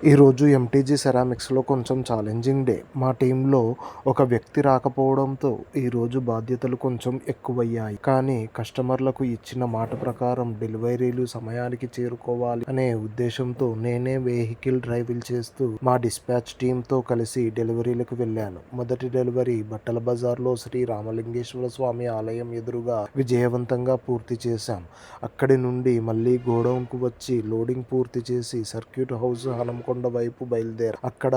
ఈరోజు ఎంటీజీ సెరామిక్స్లో కొంచెం challenging day. మా టీంలో ఒక వ్యక్తి రాకపోవడంతో ఈరోజు బాధ్యతలు కొంచెం ఎక్కువయ్యాయి. కానీ కస్టమర్లకు ఇచ్చిన మాట ప్రకారం డెలివరీలు సమయానికి చేరుకోవాలి అనే ఉద్దేశంతో నేనే వెహికల్ డ్రైవింగ్ చేస్తూ మా డిస్పాచ్ టీంతో కలిసి డెలివరీలకు వెళ్ళాను. మొదటి డెలివరీ బట్టల బజార్లో శ్రీ రామలింగేశ్వర స్వామి ఆలయం ఎదురుగా విజయవంతంగా పూర్తి చేశాం. అక్కడి నుండి మళ్ళీ గోడౌన్కు వచ్చి లోడింగ్ పూర్తి చేసి సర్క్యూట్ హౌస్ హనంకొండ వైపు బయలుదేరా. అక్కడ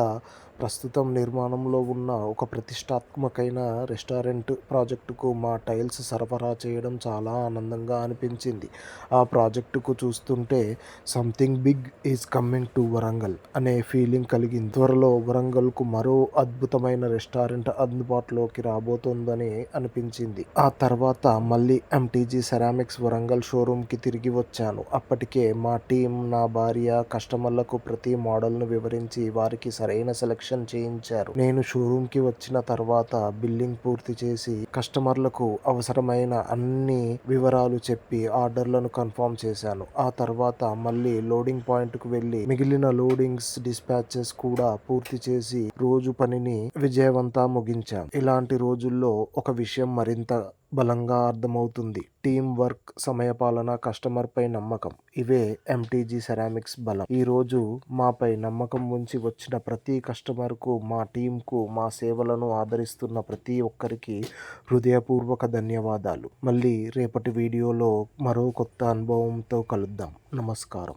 ప్రస్తుతం నిర్మాణంలో ఉన్న ఒక ప్రతిష్టాత్మకమైన రెస్టారెంట్ ప్రాజెక్టుకు మా టైల్స్ సరఫరా చేయడం చాలా ఆనందంగా అనిపించింది. ఆ ప్రాజెక్టుకు చూస్తుంటే something big is coming to Warangal అనే ఫీలింగ్ కలిగింది. త్వరలో వరంగల్కు మరో అద్భుతమైన రెస్టారెంట్ అందుబాటులోకి రాబోతోందని అనిపించింది. ఆ తర్వాత మళ్ళీ ఎంటీజీ సెరామిక్స్ వరంగల్ షోరూమ్కి తిరిగి వచ్చాను. అప్పటికే మా టీం, నా భార్య కస్టమర్లకు ప్రతి మోడల్ను వివరించి వారికి సరైన సెలెక్షన్ చేయించారు. నేను షోరూమ్కి వచ్చిన తర్వాత బిల్లింగ్ పూర్తి చేసి కస్టమర్లకు అవసరమైన అన్ని వివరాలు చెప్పి ఆర్డర్లను కన్ఫర్మ్ చేశాను. ఆ తర్వాత మళ్ళీ లోడింగ్ పాయింట్కు వెళ్ళి మిగిలిన లోడింగ్స్, డిస్పాచెస్ కూడా పూర్తి చేసి రోజు పనిని విజయవంతంగా ముగించాం. ఇలాంటి రోజుల్లో ఒక విషయం మరింత బలంగా అర్థమవుతుంది: టీం వర్క్, సమయపాలన, కస్టమర్ పై నమ్మకం. ఇవే ఎంటీజీ సెరామిక్స్ బలం. ఈరోజు మాపై నమ్మకం ఉంచి వచ్చిన ప్రతి కస్టమర్కు, మా టీంకు, మా సేవలను ఆదరిస్తున్న ప్రతి ఒక్కరికి హృదయపూర్వక ధన్యవాదాలు. మళ్ళీ రేపటి వీడియోలో మరో కొత్త అనుభవంతో కలుద్దాం. నమస్కారం.